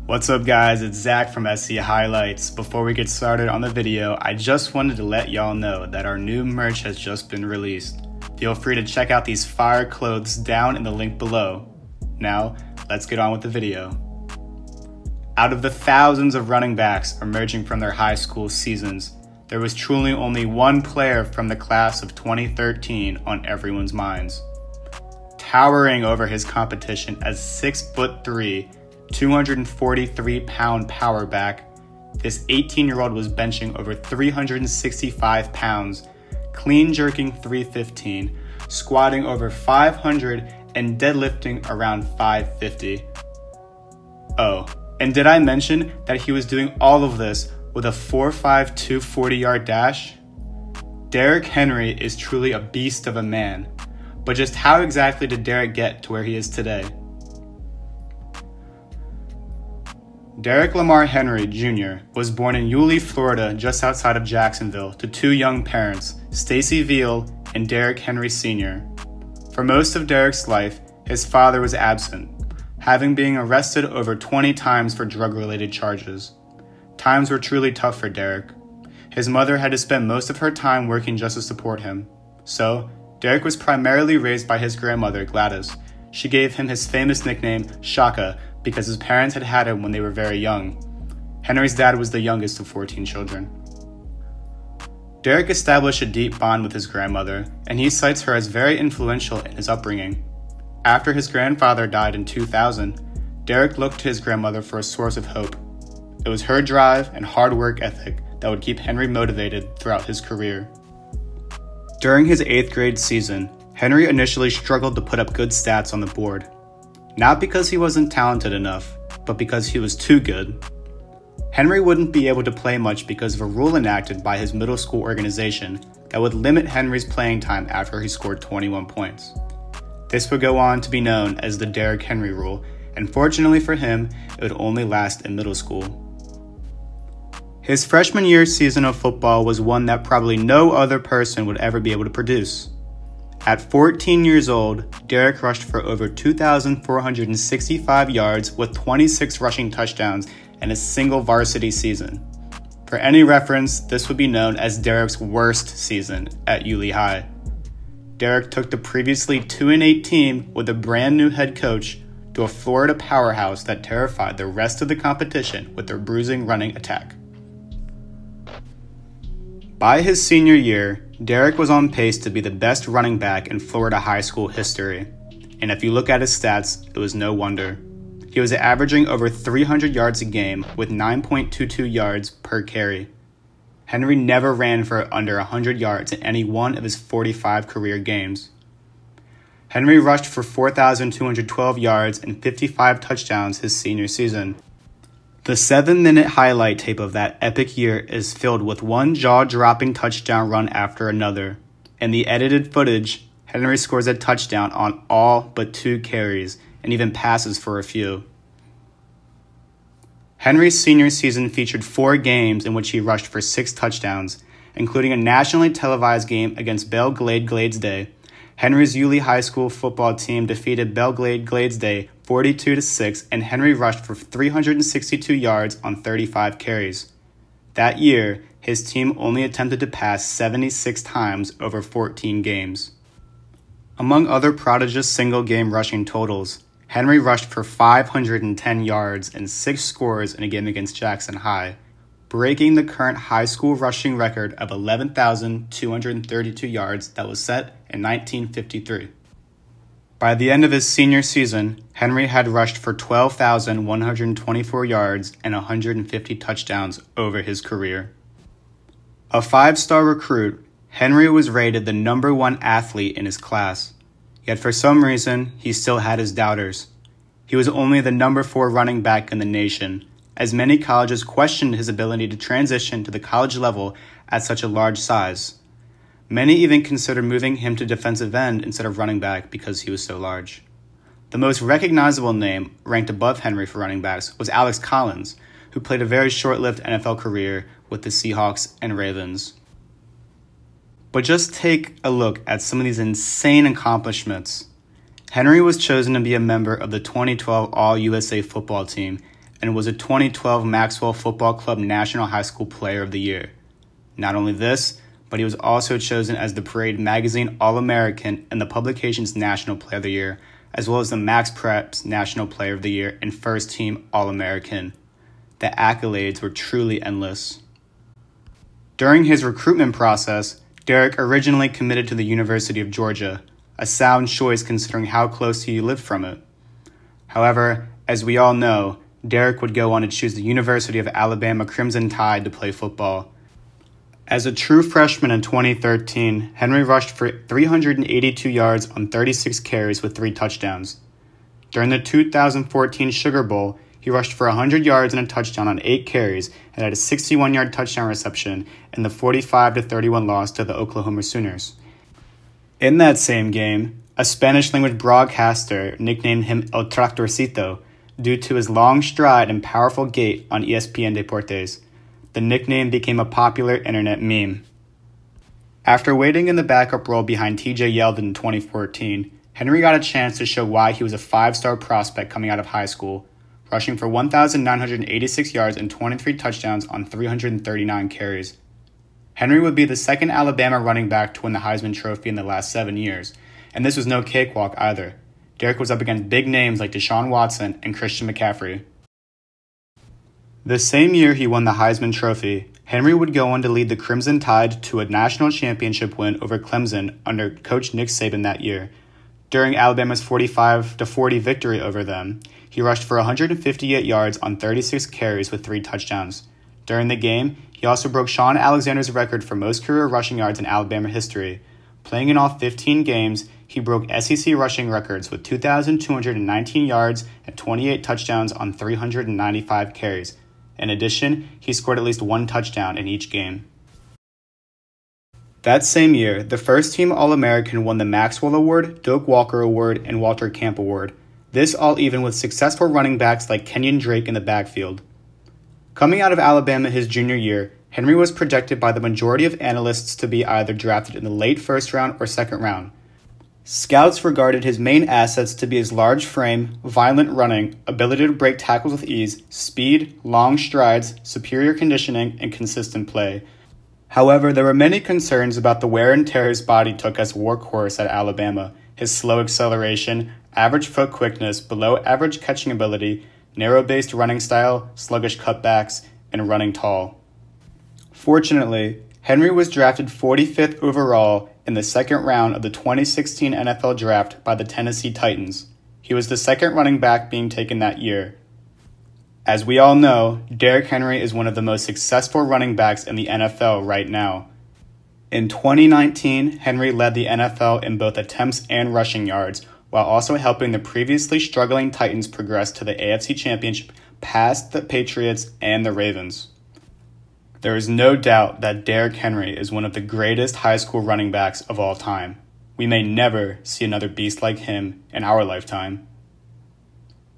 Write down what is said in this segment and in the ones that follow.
What's up guys, it's Zach from SC Highlights. Before we get started on the video, I just wanted to let y'all know that our new merch has just been released. Feel free to check out these fire clothes down in the link below. Now, let's get on with the video. Out of the thousands of running backs emerging from their high school seasons, there was truly only one player from the class of 2013 on everyone's minds. Towering over his competition as 6'3", 243-pound power back, this 18-year-old was benching over 365 pounds, clean jerking 315, squatting over 500, and deadlifting around 550. Oh, and did I mention that he was doing all of this with a 4.52 40-yard dash? Derrick Henry is truly a beast of a man, but just how exactly did Derrick get to where he is today? Derrick Lamar Henry Jr. was born in Yulee, Florida, just outside of Jacksonville, to two young parents, Stacy Veal and Derrick Henry Sr. For most of Derrick's life, his father was absent, having been arrested over 20 times for drug-related charges. Times were truly tough for Derrick. His mother had to spend most of her time working just to support him. So, Derrick was primarily raised by his grandmother, Gladys. She gave him his famous nickname, Shaka, because his parents had had him when they were very young. Henry's dad was the youngest of 14 children. Derrick established a deep bond with his grandmother, and he cites her as very influential in his upbringing. After his grandfather died in 2000, Derrick looked to his grandmother for a source of hope. It was her drive and hard work ethic that would keep Henry motivated throughout his career. During his 8th grade season, Henry initially struggled to put up good stats on the board. Not because he wasn't talented enough, but because he was too good. Henry wouldn't be able to play much because of a rule enacted by his middle school organization that would limit Henry's playing time after he scored 21 points. This would go on to be known as the Derrick Henry rule, and fortunately for him, it would only last in middle school. His freshman year season of football was one that probably no other person would ever be able to produce. At 14 years old, Derrick rushed for over 2,465 yards with 26 rushing touchdowns in a single varsity season. For any reference, this would be known as Derrick's worst season at Yulee High. Derrick took the previously 2-8 team with a brand new head coach to a Florida powerhouse that terrified the rest of the competition with their bruising running attack. By his senior year, Derrick was on pace to be the best running back in Florida high school history, and if you look at his stats, it was no wonder. He was averaging over 300 yards a game with 9.22 yards per carry. Henry never ran for under 100 yards in any one of his 45 career games. Henry rushed for 4,212 yards and 55 touchdowns his senior season. The 7-minute highlight tape of that epic year is filled with one jaw-dropping touchdown run after another. In the edited footage, Henry scores a touchdown on all but 2 carries and even passes for a few. Henry's senior season featured 4 games in which he rushed for 6 touchdowns, including a nationally televised game against Belglade Gladesday. Henry's Yulee High School football team defeated Belglade Gladesday 42-6, and Henry rushed for 362 yards on 35 carries. That year, his team only attempted to pass 76 times over 14 games. Among other prodigious single-game rushing totals, Henry rushed for 510 yards and 6 scores in a game against Jackson High, breaking the current high school rushing record of 11,232 yards that was set in 1953. By the end of his senior season, Henry had rushed for 12,124 yards and 150 touchdowns over his career. A 5-star recruit, Henry was rated the #1 athlete in his class. Yet for some reason, he still had his doubters. He was only the #4 running back in the nation, as many colleges questioned his ability to transition to the college level at such a large size. Many even considered moving him to defensive end instead of running back because he was so large. The most recognizable name ranked above Henry for running backs was Alex Collins, who played a very short-lived NFL career with the Seahawks and Ravens. But just take a look at some of these insane accomplishments. Henry was chosen to be a member of the 2012 All-USA football team and was a 2012 Maxwell Football Club National High School Player of the Year. Not only this, but he was also chosen as the Parade Magazine All-American and the publication's National Player of the Year, as well as the Max Preps National Player of the Year and First Team All-American. The accolades were truly endless. During his recruitment process, Derrick originally committed to the University of Georgia, a sound choice considering how close he lived from it. However, as we all know, Derrick would go on to choose the University of Alabama Crimson Tide to play football. As a true freshman in 2013, Henry rushed for 382 yards on 36 carries with 3 touchdowns. During the 2014 Sugar Bowl, he rushed for 100 yards and a touchdown on 8 carries and had a 61-yard touchdown reception in the 45-31 loss to the Oklahoma Sooners. In that same game, a Spanish-language broadcaster nicknamed him El Tractorcito due to his long stride and powerful gait on ESPN Deportes. The nickname became a popular internet meme. After waiting in the backup role behind TJ Yeldon in 2014, Henry got a chance to show why he was a 5-star prospect coming out of high school, rushing for 1,986 yards and 23 touchdowns on 339 carries. Henry would be the second Alabama running back to win the Heisman Trophy in the last 7 years, and this was no cakewalk either. Derrick was up against big names like Deshaun Watson and Christian McCaffrey. The same year he won the Heisman Trophy, Henry would go on to lead the Crimson Tide to a national championship win over Clemson under coach Nick Saban that year. During Alabama's 45-40 victory over them, he rushed for 158 yards on 36 carries with 3 touchdowns. During the game, he also broke Shaun Alexander's record for most career rushing yards in Alabama history. Playing in all 15 games, he broke SEC rushing records with 2,219 yards and 28 touchdowns on 395 carries. In addition, he scored at least 1 touchdown in each game. That same year, the first-team All-American won the Maxwell Award, Doak Walker Award, and Walter Camp Award. This all even with successful running backs like Kenyon Drake in the backfield. Coming out of Alabama his junior year, Henry was projected by the majority of analysts to be either drafted in the late first round or second round. Scouts regarded his main assets to be his large frame, violent running, ability to break tackles with ease, speed, long strides, superior conditioning, and consistent play. However, there were many concerns about the wear and tear his body took as a workhorse at Alabama, his slow acceleration, average foot quickness, below average catching ability, narrow-based running style, sluggish cutbacks, and running tall. Fortunately, Henry was drafted 45th overall in the second round of the 2016 NFL Draft by the Tennessee Titans. He was the second running back being taken that year. As we all know, Derrick Henry is one of the most successful running backs in the NFL right now. In 2019, Henry led the NFL in both attempts and rushing yards, while also helping the previously struggling Titans progress to the AFC Championship past the Patriots and the Ravens. There is no doubt that Derrick Henry is one of the greatest high school running backs of all time. We may never see another beast like him in our lifetime.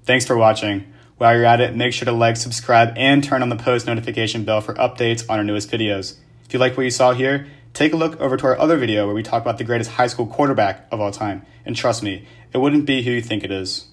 Thanks for watching. While you're at it, make sure to like, subscribe, and turn on the post notification bell for updates on our newest videos. If you like what you saw here, take a look over to our other video where we talk about the greatest high school quarterback of all time. And trust me, it wouldn't be who you think it is.